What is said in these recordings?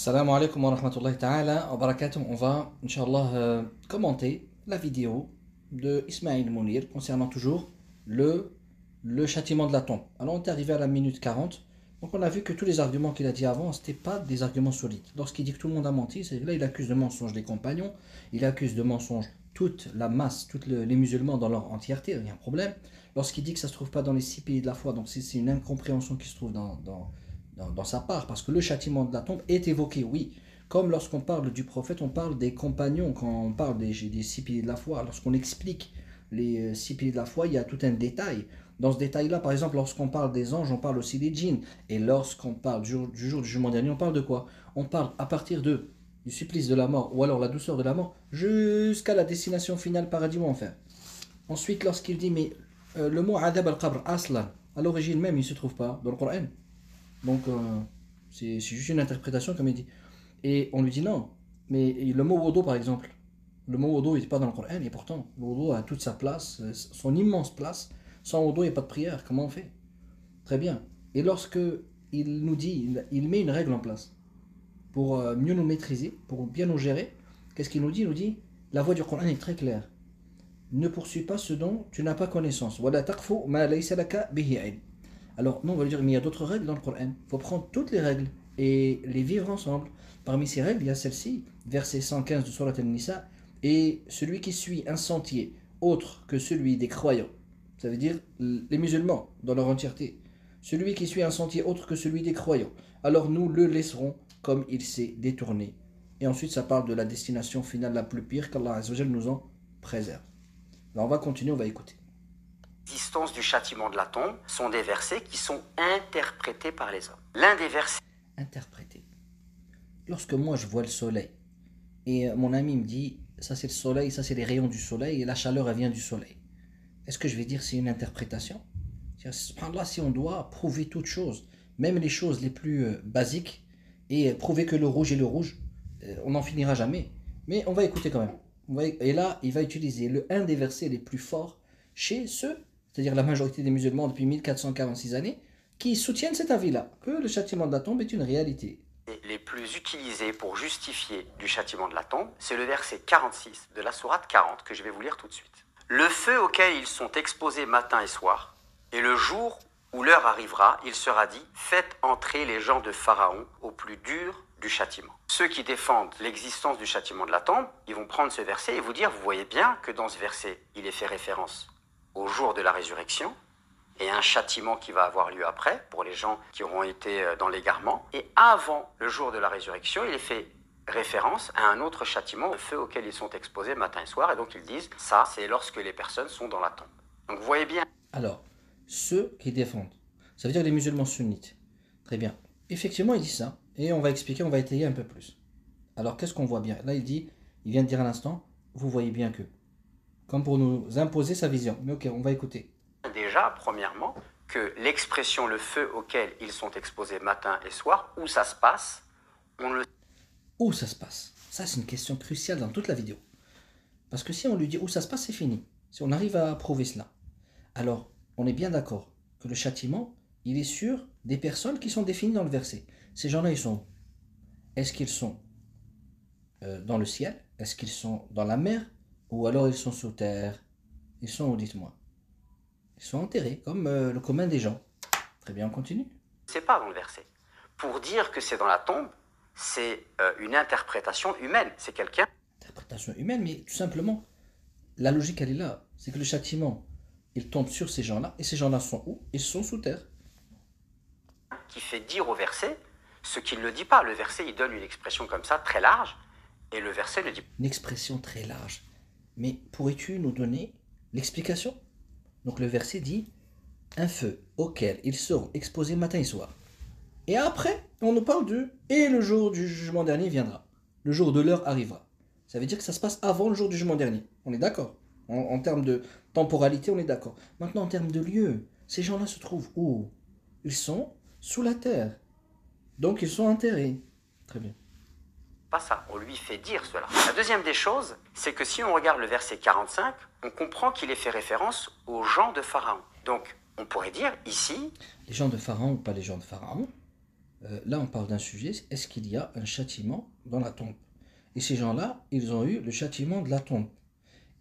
Salam alaikum wa rahmatullahi ta'ala wa barakatuh. On va, Inch'Allah, commenter la vidéo de Ismaël Mounir concernant toujours le, le châtiment de la tombe. Alors, on est arrivé à la minute 40. Donc, on a vu que tous les arguments qu'il a dit avant, ce n'étaient pas des arguments solides. Lorsqu'il dit que tout le monde a menti, c'est là il accuse de mensonge les compagnons, il accuse de mensonge toute la masse, les musulmans dans leur entièreté, il y a un problème. Lorsqu'il dit que ça ne se trouve pas dans les 6 piliers de la foi, donc c'est une incompréhension qui se trouve dans sa part, parce que le châtiment de la tombe est évoqué, oui. Comme lorsqu'on parle du prophète, on parle des compagnons, quand on parle des 6 piliers de la foi, lorsqu'on explique les 6 piliers de la foi, il y a tout un détail. Dans ce détail-là, par exemple, lorsqu'on parle des anges, on parle aussi des djinns. Et lorsqu'on parle du jour du jugement dernier, on parle de quoi? On parle à partir du supplice de la mort, ou alors la douceur de la mort, jusqu'à la destination finale, paradis ou enfer. Ensuite, lorsqu'il dit, mais le mot adab al-qabr, aslan, à l'origine même, il ne se trouve pas dans le Coran. Donc, c'est juste une interprétation, comme il dit. Et on lui dit non. Mais le mot wudu, par exemple, le mot wudu, il n'est pas dans le Coran, et pourtant, le wudu a toute sa place, son immense place. Sans wudu, il n'y a pas de prière. Comment on fait? Très bien. Et lorsque il nous dit, il met une règle en place pour mieux nous maîtriser, pour bien nous gérer, qu'est-ce qu'il nous dit? Il nous dit, la voix du Coran est très claire. Ne poursuis pas ce dont tu n'as pas connaissance. وَلَا تَقْفُ مَا لَيْسَ لَكَ بِهِ عِلْمٌ. Alors, non, on va lui dire, mais il y a d'autres règles dans le Coran. Il faut prendre toutes les règles et les vivre ensemble. Parmi ces règles, il y a celle-ci, verset 115 de Surat Al-Nisa, et celui qui suit un sentier autre que celui des croyants, ça veut dire les musulmans dans leur entièreté, celui qui suit un sentier autre que celui des croyants, alors nous le laisserons comme il s'est détourné. Et ensuite, ça parle de la destination finale la plus pire, qu'Allah Azza wa Jal nous en préserve. Alors, on va continuer, on va écouter. L'existence du châtiment de la tombe sont des versets qui sont interprétés par les hommes. L'un des versets Interpréter. Lorsque moi je vois le soleil et mon ami me dit ça c'est le soleil, ça c'est les rayons du soleil et la chaleur elle vient du soleil, est-ce que je vais dire c'est une interprétation? Subhanallah, si on doit prouver toute chose, même les choses les plus basiques, et prouver que le rouge est le rouge, on n'en finira jamais. Mais on va écouter quand même. Et là, il va utiliser un des versets les plus forts chez ceux, c'est-à-dire la majorité des musulmans depuis 1446 années, qui soutiennent cet avis-là, que le châtiment de la tombe est une réalité. les plus utilisés pour justifier du châtiment de la tombe, c'est le verset 46 de la sourate 40 que je vais vous lire tout de suite. Le feu auquel ils sont exposés matin et soir, et le jour où l'heure arrivera, il sera dit, faites entrer les gens de Pharaon au plus dur du châtiment. Ceux qui défendent l'existence du châtiment de la tombe, ils vont prendre ce verset et vous dire, vous voyez bien que dans ce verset, il est fait référence au jour de la résurrection, et un châtiment qui va avoir lieu après, pour les gens qui auront été dans l'égarement. Et avant le jour de la résurrection, il est fait référence à un autre châtiment, le feu auquel ils sont exposés matin et soir. Et donc ils disent, ça, c'est lorsque les personnes sont dans la tombe. Donc vous voyez bien. Alors, ceux qui défendent, ça veut dire les musulmans sunnites. Très bien. Effectivement, il dit ça. Et on va expliquer, on va étayer un peu plus. Alors, qu'est-ce qu'on voit bien? Là, il vient de dire à l'instant, vous voyez bien que. Comme pour nous imposer sa vision. Mais ok, on va écouter. Déjà, premièrement, que l'expression le feu auquel ils sont exposés matin et soir, où ça se passe, on le... Où ça se passe? Ça, c'est une question cruciale dans toute la vidéo. Parce que si on lui dit où ça se passe, c'est fini. Si on arrive à prouver cela, alors on est bien d'accord que le châtiment, il est sur des personnes qui sont définies dans le verset. Ces gens-là, ils sont où? Est-ce qu'ils sont dans le ciel? Est-ce qu'ils sont dans la mer? Ou alors ils sont sous terre? Ils sont où, dites-moi? Ils sont enterrés, comme le commun des gens. Très bien, on continue. C'est pas dans le verset. Pour dire que c'est dans la tombe, c'est une interprétation humaine. C'est quelqu'un... Interprétation humaine, mais tout simplement, la logique, elle est là. C'est que le châtiment, il tombe sur ces gens-là, et ces gens-là sont où? Ils sont sous terre. Qui fait dire au verset ce qu'il ne dit pas. Le verset, il donne une expression comme ça, très large, et le verset ne dit pas. Une expression très large. Mais pourrais-tu nous donner l'explication? Donc le verset dit un feu auquel ils seront exposés matin et soir. Et après, on nous parle de et le jour du jugement dernier viendra. Le jour de l'heure arrivera. Ça veut dire que ça se passe avant le jour du jugement dernier. On est d'accord. En termes de temporalité, on est d'accord. Maintenant, en termes de lieu, ces gens-là se trouvent où? Ils sont sous la terre. Donc ils sont enterrés. Très bien. Pas ça, on lui fait dire cela. La deuxième des choses, c'est que si on regarde le verset 45, on comprend qu'il est fait référence aux gens de Pharaon. Donc, on pourrait dire ici... Les gens de Pharaon ou pas les gens de Pharaon? Là, on parle d'un sujet, est-ce qu'il y a un châtiment dans la tombe? Et ces gens-là, ils ont eu le châtiment de la tombe.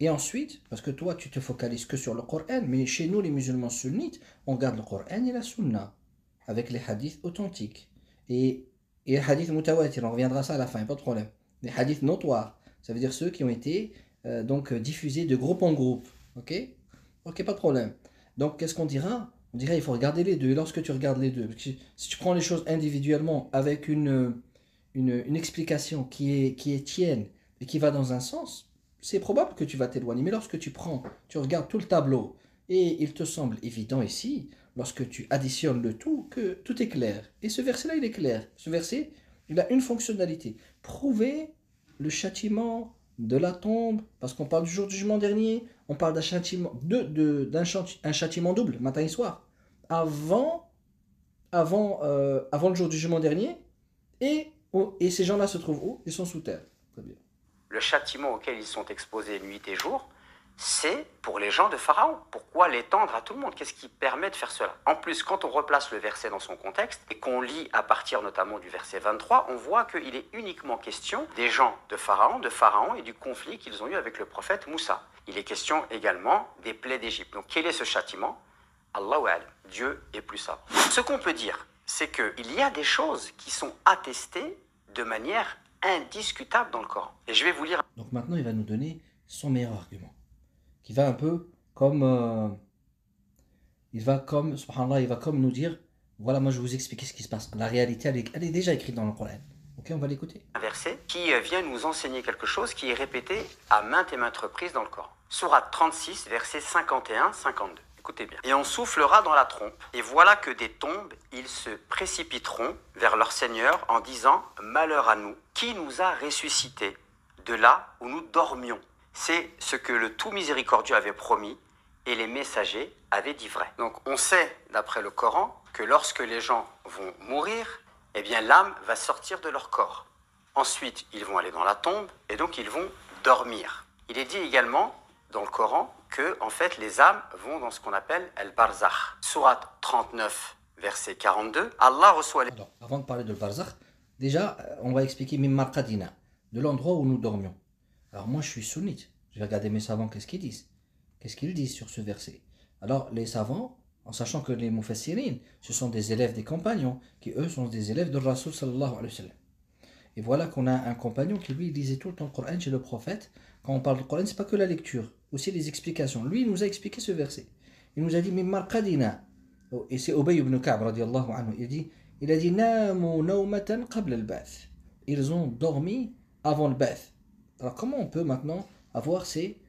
Et ensuite, parce que toi, tu te focalises que sur le Coran, mais chez nous, les musulmans sunnites, on garde le Coran et la Sunna, avec les hadiths authentiques. Et les hadiths mutawatir, on reviendra à ça à la fin, pas de problème. Les hadiths notoires, ça veut dire ceux qui ont été diffusés de groupe en groupe. Ok? Ok, pas de problème. Donc, qu'est-ce qu'on dira? On dirait il faut regarder les deux. Et lorsque tu regardes les deux, parce que si tu prends les choses individuellement avec une explication qui est tienne et qui va dans un sens, c'est probable que tu vas t'éloigner. Mais lorsque tu regardes tout le tableau et il te semble évident ici, lorsque tu additionnes le tout, que tout est clair. Et ce verset-là, il est clair. Ce verset, il a une fonctionnalité. Prouver le châtiment de la tombe, parce qu'on parle du jour du jugement dernier, on parle d'un châtiment, un châtiment double, matin et soir, avant le jour du jugement dernier, et ces gens-là se trouvent où? Ils sont sous terre. Très bien. Le châtiment auquel ils sont exposés nuit et jour, c'est pour les gens de Pharaon. Pourquoi l'étendre à tout le monde? Qu'est-ce qui permet de faire cela? En plus, quand on replace le verset dans son contexte et qu'on lit à partir notamment du verset 23, on voit qu'il est uniquement question des gens de Pharaon et du conflit qu'ils ont eu avec le prophète Moussa. Il est question également des plaies d'Égypte. Donc quel est ce châtiment? Allahu a'lam, Dieu est plus savant. Ce qu'on peut dire, c'est qu'il y a des choses qui sont attestées de manière indiscutable dans le Coran. Et je vais vous lire. Donc maintenant, il va nous donner son meilleur argument, qui va un peu subhanallah, il va comme nous dire, voilà, moi je vais vous expliquer ce qui se passe. La réalité, elle est déjà écrite dans le Coran. Ok, on va l'écouter. Un verset qui vient nous enseigner quelque chose qui est répété à maintes et maintes reprises dans le Coran. Sourate 36, versets 51-52. Écoutez bien. Et on soufflera dans la trompe, et voilà que des tombes, ils se précipiteront vers leur Seigneur en disant « Malheur à nous, qui nous a ressuscités de là où nous dormions ?» C'est ce que le tout miséricordieux avait promis et les messagers avaient dit vrai. Donc on sait, d'après le Coran, que lorsque les gens vont mourir, eh bien l'âme va sortir de leur corps. Ensuite, ils vont aller dans la tombe et donc ils vont dormir. Il est dit également dans le Coran que, en fait, les âmes vont dans ce qu'on appelle el-barzakh. Sourate 39, verset 42, Allah reçoit les... Alors, avant de parler de barzakh, déjà, on va expliquer Mimma Qadina, de l'endroit où nous dormions. Alors moi, je suis sunnite. Je vais regarder mes savants, qu'est-ce qu'ils disent. Qu'est-ce qu'ils disent sur ce verset? Alors, les savants, en sachant que les mufassirin, ce sont des élèves des compagnons, qui eux sont des élèves de Rasul sallallahu alayhi wa sallam. Et voilà qu'on a un compagnon qui lui lisait tout le temps le Coran chez le prophète. Quand on parle du Coran, c'est pas que la lecture, aussi les explications. Lui, il nous a expliqué ce verset. Il nous a dit Mimma Qadina. Et c'est Ubay ibn Ka'b radiyallahu anhu. Il a dit Namu nawmatan qabla al-ba'th. Ils ont dormi avant le ba'th. Alors comment on peut maintenant avoir ces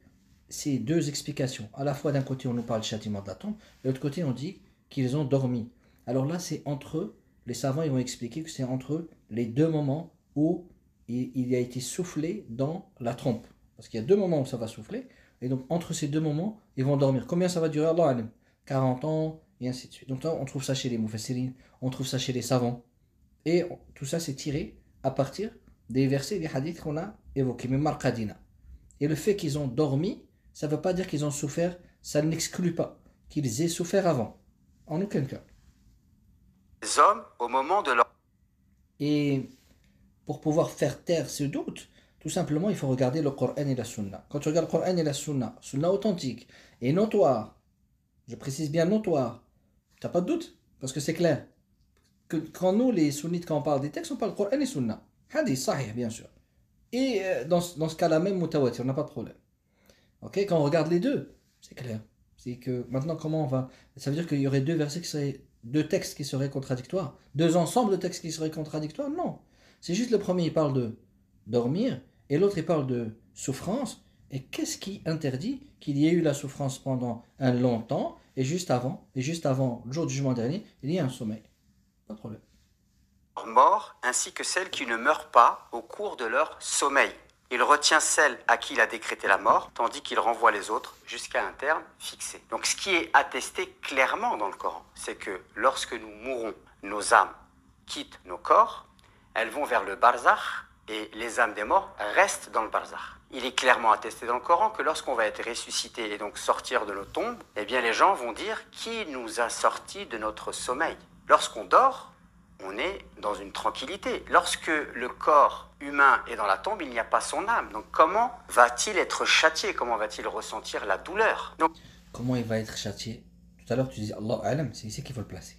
deux explications? À la fois d'un côté on nous parle du châtiment de la tombe, de l'autre côté on dit qu'ils ont dormi. Alors là c'est entre eux, les savants ils vont expliquer que c'est entre les deux moments où il a été soufflé dans la trompe. Parce qu'il y a deux moments où ça va souffler, et donc entre ces deux moments ils vont dormir. Combien ça va durer? Allah alim. 40 ans, et ainsi de suite. Donc là on trouve ça chez les mufassirines, on trouve ça chez les savants. Et tout ça c'est tiré à partir des versets, des hadiths qu'on a évoqués, mais marqadina. Et le fait qu'ils ont dormi, ça ne veut pas dire qu'ils ont souffert, ça n'exclut pas qu'ils aient souffert avant, en aucun cas. Les hommes, au moment de leur... Et pour pouvoir faire taire ce doute, tout simplement, il faut regarder le Coran et la Sunna. Quand tu regardes le Coran et la Sunna, Sunna authentique et notoire, je précise bien notoire, tu n'as pas de doute, parce que c'est clair. Que quand nous, les sunnites, quand on parle des textes, on parle Coran et Sunna. Hadith, sahih, bien sûr. Et dans ce cas-là même, mutawatir, on n'a pas de problème. Ok, quand on regarde les deux, c'est clair. C'est que maintenant, comment on va... Ça veut dire qu'il y aurait deux textes qui seraient contradictoires. Deux ensembles de textes qui seraient contradictoires? Non. C'est juste le premier, il parle de dormir, et l'autre, il parle de souffrance. Et qu'est-ce qui interdit qu'il y ait eu la souffrance pendant un long temps, et juste avant le jour du jugement dernier, il y a un sommeil? Pas de problème. Mort, ainsi que celles qui ne meurent pas au cours de leur sommeil. Il retient celles à qui il a décrété la mort, tandis qu'il renvoie les autres jusqu'à un terme fixé. Donc ce qui est attesté clairement dans le Coran, c'est que lorsque nous mourons, nos âmes quittent nos corps, elles vont vers le barzakh, et les âmes des morts restent dans le barzakh. Il est clairement attesté dans le Coran que lorsqu'on va être ressuscité et donc sortir de nos tombes, eh bien les gens vont dire qui nous a sortis de notre sommeil. Lorsqu'on dort, on est dans une tranquillité. Lorsque le corps humain est dans la tombe, il n'y a pas son âme. Donc comment va-t-il être châtié? Comment va-t-il ressentir la douleur? Donc, comment il va être châtié? Tout à l'heure, tu dis Allah alam, c'est ici qu'il faut le placer.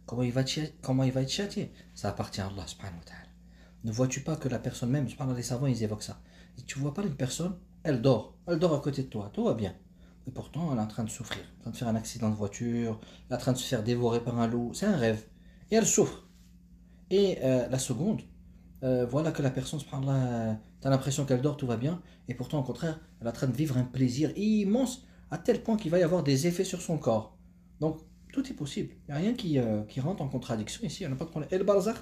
Comment il va être châtié? Ça appartient à Allah subhanahu wa ta'ala. Ne vois-tu pas que la personne même, subhanallah, les savants, ils évoquent ça. Tu vois pas une personne, elle dort à côté de toi, tout va bien. Et pourtant, elle est en train de souffrir, en train de faire un accident de voiture, elle est en train de se faire dévorer par un loup, c'est un rêve. Et elle souffre. Et la seconde, voilà que la personne, subhanallah, tu as l'impression qu'elle dort, tout va bien, et pourtant, au contraire, elle est en train de vivre un plaisir immense, à tel point qu'il va y avoir des effets sur son corps. Donc, tout est possible. Il n'y a rien qui rentre en contradiction ici, on n'a pas de problème. Et le barzakh,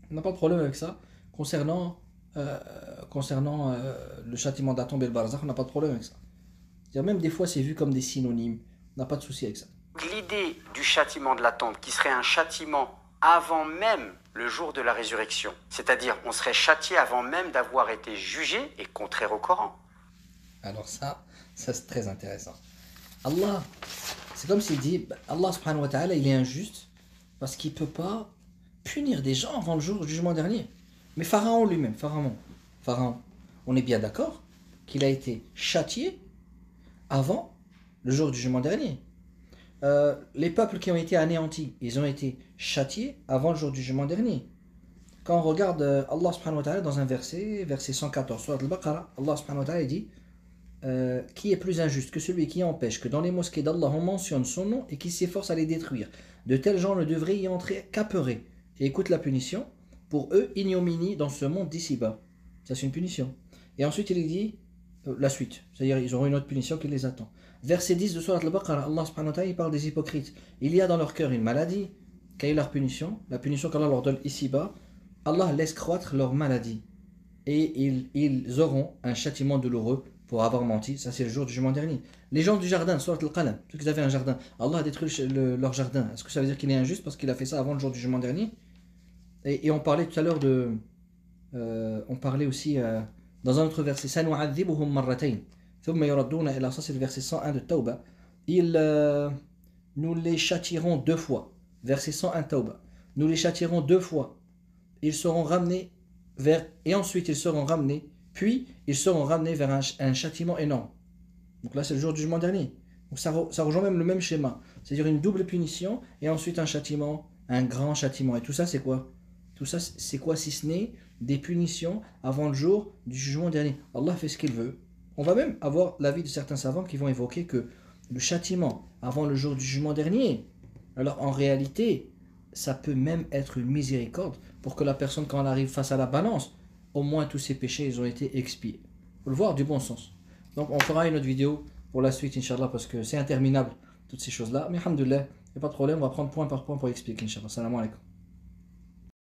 on n'a pas de problème avec ça. Concernant le châtiment de la tombe et le barzakh, on n'a pas de problème avec ça. C'est-à-dire même des fois, c'est vu comme des synonymes. On n'a pas de souci avec ça. l'idée du châtiment de la tombe, qui serait un châtiment avant même le jour de la résurrection, c'est-à-dire on serait châtié avant même d'avoir été jugé, est contraire au Coran. Alors ça c'est très intéressant. Allah, c'est comme s'il dit, Allah subhanahu wa ta'ala, il est injuste parce qu'il ne peut pas punir des gens avant le jour du jugement dernier. Mais Pharaon lui-même, Pharaon, on est bien d'accord qu'il a été châtié avant le jour du jugement dernier. Les peuples qui ont été anéantis, ils ont été châtiés avant le jour du jugement dernier. Quand on regarde Allah subhanahu wa ta'ala dans un verset 114, surat al-Baqarah, Allah subhanahu wa ta'ala dit qui est plus injuste que celui qui empêche que dans les mosquées d'Allah on mentionne son nom et qui s'efforce à les détruire. De tels gens ne devraient y entrer qu'apeurés. Et écoute la punition, pour eux ignominie dans ce monde d'ici-bas. Ça c'est une punition. Et ensuite il dit la suite, c'est-à-dire ils auront une autre punition qui les attend. Verset 10 de Surat al-Baqarah, Allah subhanahu wa ta'ala il parle des hypocrites. Il y a dans leur cœur une maladie. Quelle est leur punition? La punition qu'Allah leur donne ici-bas, Allah laisse croître leur maladie. Et ils auront un châtiment douloureux pour avoir menti. Ça c'est le jour du jugement dernier. Les gens du jardin, Surat al-Qalam, ceux qui avaient un jardin, Allah a détruit leur jardin. Est-ce que ça veut dire qu'il est injuste parce qu'il a fait ça avant le jour du jugement dernier? Et on parlait tout à l'heure de... on parlait aussi dans un autre verset, سَنُعَذِّبُهُمْ مَرَّتَيْنِ ثُمَّ يُرَدُّونَ إِلَىٰ, ça c'est le verset 101 de Tawbah. Nous les châtierons deux fois. Verset 101 Tawbah. Nous les châtierons deux fois. Ils seront ramenés et ensuite ils seront ramenés, puis ils seront ramenés vers un châtiment énorme. Donc là c'est le jour du jugement dernier. Donc ça rejoint même le même schéma. C'est-à-dire une double punition et ensuite un châtiment, un grand châtiment. Et tout ça c'est quoi? Tout ça c'est quoi si ce n'est des punitions avant le jour du jugement dernier? Allah fait ce qu'il veut. On va même avoir l'avis de certains savants qui vont évoquer que le châtiment avant le jour du jugement dernier, alors en réalité, ça peut même être une miséricorde pour que la personne, quand elle arrive face à la balance, au moins tous ses péchés, ils ont été expiés. Il faut le voir du bon sens. Donc on fera une autre vidéo pour la suite, Inch'Allah, parce que c'est interminable, toutes ces choses-là. Mais alhamdoulilah, il n'y a pas de problème, on va prendre point par point pour expliquer, Inch'Allah. Salam alaikum.